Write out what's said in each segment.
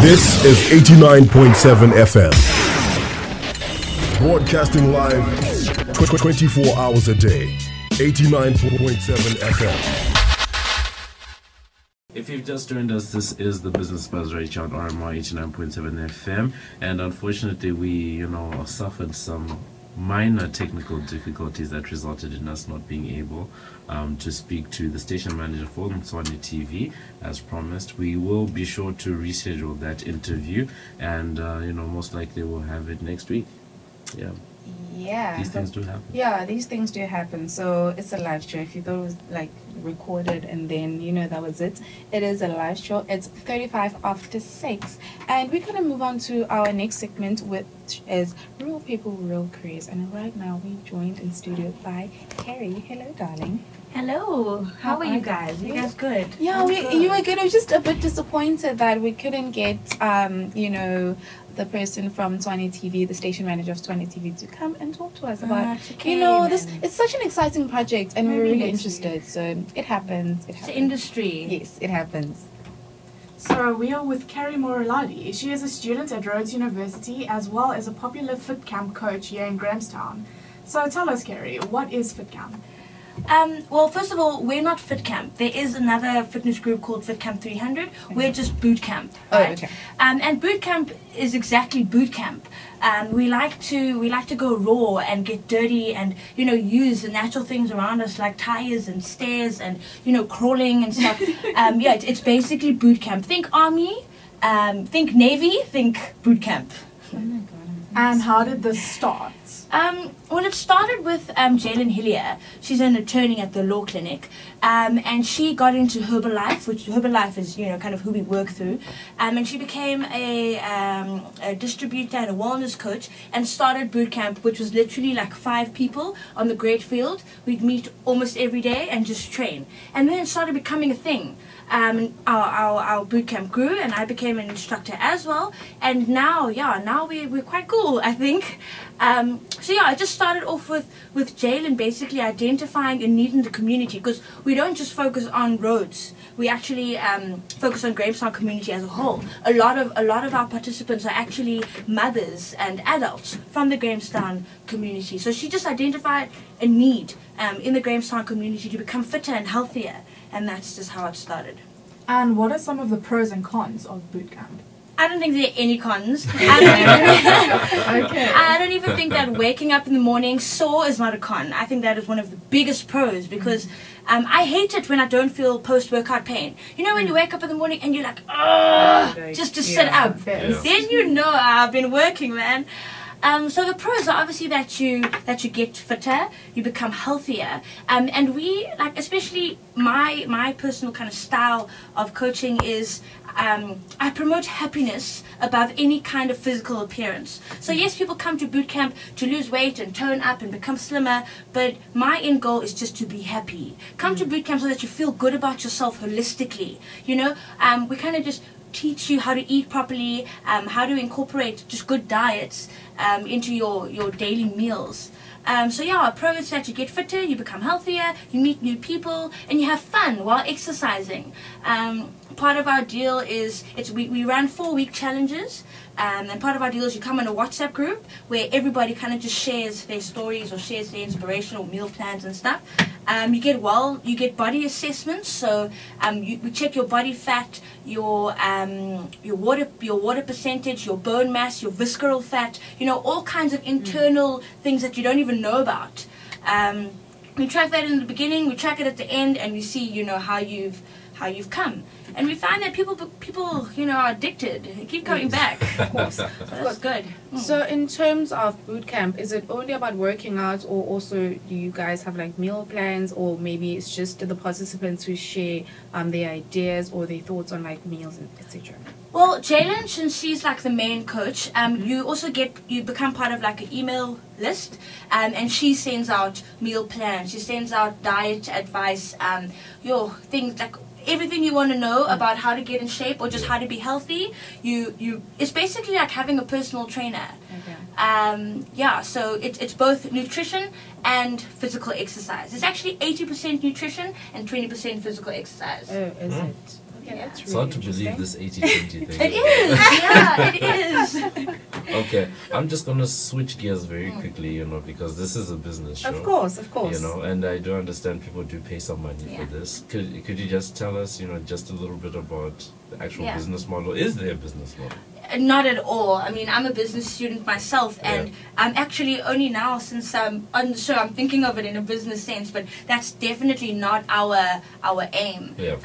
This is 89.7 FM. Broadcasting live 24 hours a day. 89.7 FM. If you've just joined us, this is the Business Buzz right here on RMR 89.7 FM, and unfortunately we, suffered some minor technical difficulties that resulted in us not being able to speak to the station manager for LOTv as promised. We will be sure to reschedule that interview, and most likely we'll have it next week. Yeah, these things do happen. Yeah, these things do happen. So it's a live show. If you thought it was like recorded and then that was it, it is a live show. It's 35 after 6, and we're gonna move on to our next segment, which is Real People, Real Careers. And right now we're joined in studio by Carey. Hello, darling. Hello. How are you guys? You guys good? Yeah, you were good. I was just a bit disappointed that we couldn't get the person from LOTv, the station manager of LOTv, to come and talk to us about this. It's such an exciting project, and we're really interested. So it happens. It's the industry. Yes, it happens. So we are with Carey Moraladi. She is a student at Rhodes University as well as a popular fit camp coach here in Grahamstown. So tell us, Carey, what is fit camp? Well, first of all, we're not Fit Camp. There is another fitness group called Fit Camp 300. We're just boot camp. Right? Oh, okay. And boot camp is exactly boot camp. We like to go raw and get dirty and use the natural things around us like tires and stairs and crawling and stuff. It's basically boot camp. Think army, think navy, think boot camp. Oh my God. And how did this start? Well, it started with Jaylin Hillier. She's an attorney at the law clinic, and she got into Herbalife, which Herbalife is kind of who we work through, and she became a distributor and a wellness coach, and started boot camp, which was literally like 5 people on the great field. We'd meet almost every day and just train, and then it started becoming a thing. Our boot camp grew, and I became an instructor as well, and now we're quite cool, I think. I just started off with Jaylin basically identifying a need in the community, because we don't just focus on Rhodes. We actually focus on Grahamstown community as a whole. A lot of our participants are actually mothers and adults from the Grahamstown community. So she just identified a need in the Grahamstown community to become fitter and healthier, and that's just how it started. And what are some of the pros and cons of boot camp? I don't think there are any cons. Okay. I don't even think that waking up in the morning sore is not a con. I think that is one of the biggest pros, because I hate it when I don't feel post-workout pain. When you wake up in the morning and you're like, ugh, just to sit up. Then I've been working, man. So the pros are obviously that you get fitter, you become healthier, and we especially my personal kind of style of coaching is I promote happiness above any kind of physical appearance. So yes, people come to boot camp to lose weight and tone up and become slimmer, but my end goal is just to be happy. Come to boot camp so that you feel good about yourself holistically. We kind of just teach you how to eat properly, how to incorporate just good diets into your daily meals. A pro is that you get fitter, you become healthier, you meet new people, and you have fun while exercising. Part of our deal is we run 4-week challenges, and part of our deal is you come in a WhatsApp group where everybody kind of just shares their stories or shares their inspirational meal plans and stuff. You get body assessments, so we check your body fat, your water percentage, your bone mass, your visceral fat, all kinds of internal things that you don't even know about. We track that in the beginning, we track it at the end, and we see how you've come. And we find that people are addicted. They keep coming back. Of course. So that's good. So in terms of boot camp, is it only about working out, or also do you guys have meal plans, or maybe it's just the participants who share their ideas or their thoughts on meals, etc.? Well, Jaylin, since she's the main coach, you become part of an email list, and she sends out meal plans. She sends out diet advice, things everything you want to know about how to get in shape or just how to be healthy. It's basically like having a personal trainer. Okay. So it's both nutrition and physical exercise. It's actually 80% nutrition and 20% physical exercise. Oh, is it? Okay, that's It's hard to really believe this 80-20 thing. It is, yeah, it is. Okay, I'm just gonna switch gears very quickly, because this is a business show. Of course. And I do understand people do pay some money Yeah. for this. Could you just tell us, just a little bit about the actual Yeah. business model? Is there a business model? Not at all. I mean, I'm a business student myself, and I'm actually only now, since I'm on the show, I'm thinking of it in a business sense, but that's definitely not our aim. Yeah.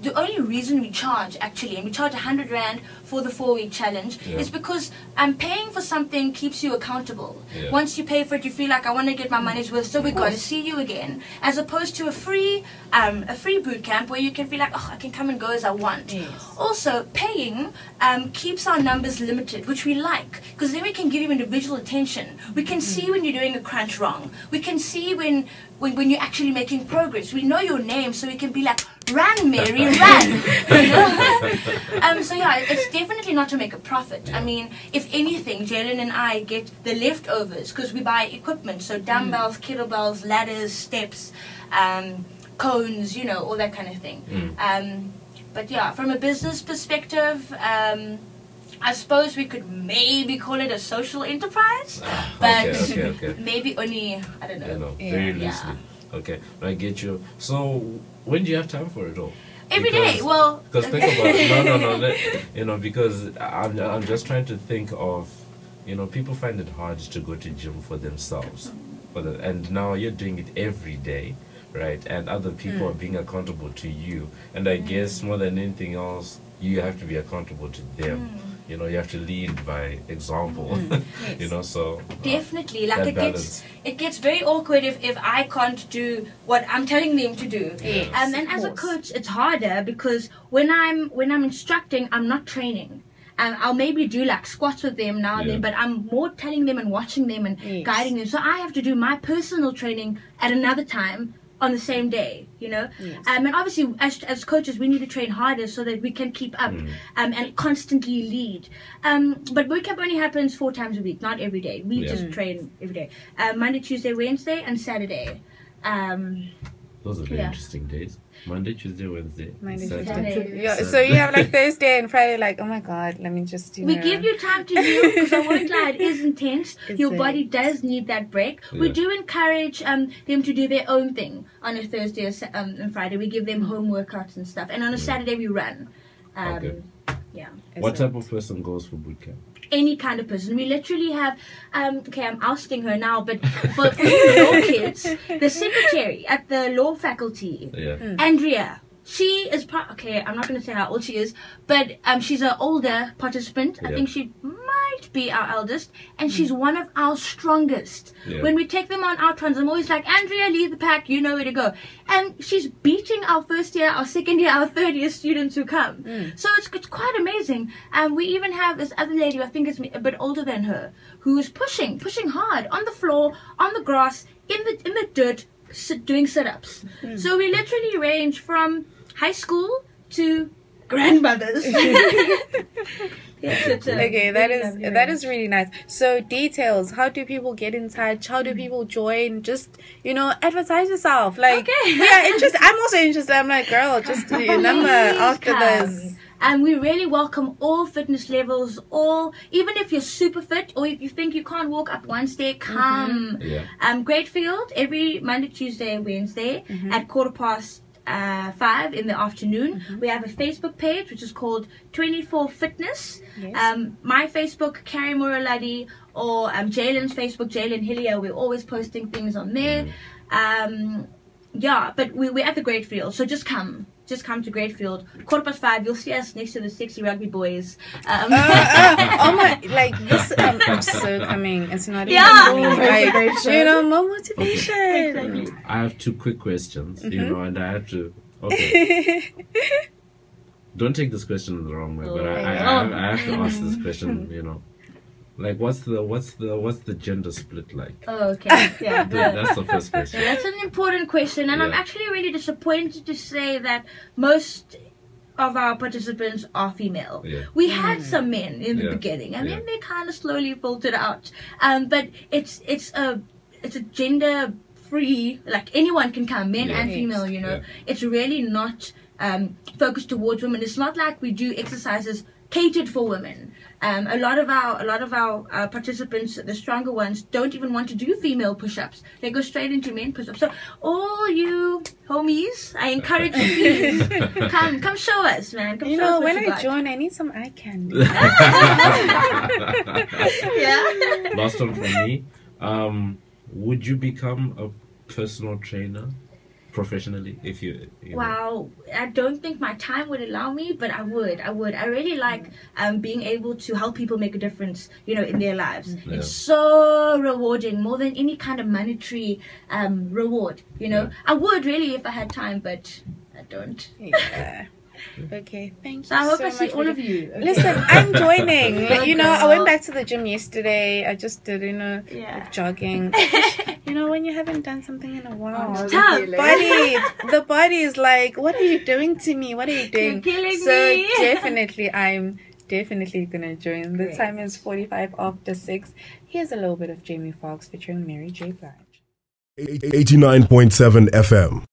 The only reason we charge, actually, and we charge 100 Rand for the 4-week challenge, Yeah. is because paying for something keeps you accountable. Yeah. Once you pay for it, you feel like, I want to get my money's worth, so we're going to see you again. As opposed to a free boot camp where you can feel like, oh, I can come and go as I want. Yes. Also, paying keeps our numbers limited, which we like, because then we can give you individual attention. We can see when you're doing a crunch wrong. We can see when you're actually making progress. We know your name, so we can be like, run, Mary, run. So yeah, it's definitely not to make a profit. I mean, if anything, Jalen and I get the leftovers because we buy equipment, so dumbbells, kettlebells, ladders, steps, cones, all that kind of thing. But yeah, from a business perspective, I suppose we could maybe call it a social enterprise, but Okay. maybe only, I don't know. Very loosely. Okay, I get you. So, when do you have time for it all? Every day. Well, Because think about it. No. Because I'm just trying to think of, people find it hard to go to gym for themselves, and now you're doing it every day, right? And other people are being accountable to you, and I guess more than anything else, you have to be accountable to them. You have to lead by example. Yes. So definitely, that like balance. it gets very awkward if I can't do what I'm telling them to do. Yes, And of as a course. coach, it's harder because when I'm instructing, I'm not training. I'll maybe do like squats with them now and then, but I'm more telling them and watching them and Yes. guiding them. So I have to do my personal training at another time on the same day, Yes. And obviously as coaches we need to train harder so that we can keep up and constantly lead. But bootcamp only happens 4 times a week, not every day. We just train every day. Monday, Tuesday, Wednesday, and Saturday. Those are very interesting days. Monday, Tuesday, Wednesday, Monday, Saturday. Saturday. Yeah, so you have like Thursday and Friday, like, oh my God, let me just do We give you time to heal because I won't lie, it is intense. It's Your a- body does need that break. We Yeah. do encourage them to do their own thing on a Thursday and Friday. We give them home workouts and stuff. And on a Saturday we run. Okay. Yeah. What type of person goes for bootcamp? Any kind of person. We literally have, okay, I'm ousting her now, but for the law kids, the secretary at the law faculty, Yeah. Andrea, she is okay, I'm not going to say how old she is, but she's an older participant. I Yeah. think she might be our eldest, and she's one of our strongest. Yeah. When we take them on outrun's, I'm always like, Andrea, lead the pack, you know where to go. And she's beating our first year, our second year, our third year students who come. So it's quite amazing. And we even have this other lady who I think is a bit older than her, who is pushing hard on the floor, on the grass, in the dirt, doing sit-ups. So we literally range from high school to grandmothers. Yes, it's a Okay, really lovely that is really nice. So details, how do people get in touch? How do people join? Just, advertise yourself. Like, Okay. yeah, I'm also interested. I'm like, girl, just do your number Please after come. this. And we really welcome all fitness levels, even if you're super fit or if you think you can't walk up one stair, come. Yeah. Greatfield every Monday, Tuesday, Wednesday at 5:15 in the afternoon. We have a Facebook page which is called 24 Fitness. Yes. My Facebook, Carey Moraladi, or Jalen's Facebook, Jalen Hillier. We're always posting things on there. Yeah, but we're at the Greatfield, so just come. Just come to Greatfield. 5:15, you'll see us next to the sexy rugby boys. Oh my, like this, I'm so coming. It's not even Yeah. like, more motivation. Exactly. I have 2 quick questions, and I have to. Okay. Don't take this question the wrong way, but I have to ask this question. Like, what's the gender split like? Oh, okay. Yeah. That's the first question. Yeah, that's an important question, and I'm Yeah. actually really disappointed to say that most of our participants are female. Yeah. We had some men in the Yeah. beginning, and Yeah. then they kind of slowly filtered out. But it's a gender free, like anyone can come, men Yeah. and female. Yeah. It's really not focused towards women. It's not like we do exercises catered for women. A lot of our participants, the stronger ones, don't even want to do female push-ups. They go straight into men push-ups. So all you homies, I encourage you, please come show us, man. Come You show us know, what when you I got. join, I need some eye candy. Yeah. Last one from me. Would you become a personal trainer professionally if you know? Wow, I don't think my time would allow me, but I would. I really like being able to help people make a difference, in their lives. Yeah. It's so rewarding, more than any kind of monetary reward. Yeah. I would really if I had time, but I don't. Yeah. Okay, thank you So I hope I so see much all for of you. Okay. Listen, I'm joining. Go I girl. went back to the gym yesterday. I just did, Yeah. like jogging. When you haven't done something in a while, Oh, Tough. the body is like, what are you doing to me? What are you doing? You're killing So me. I'm definitely gonna join. The Great. time is 45 after 6. Here's a little bit of Jamie Foxx featuring Mary J. Blige. 89.7 FM.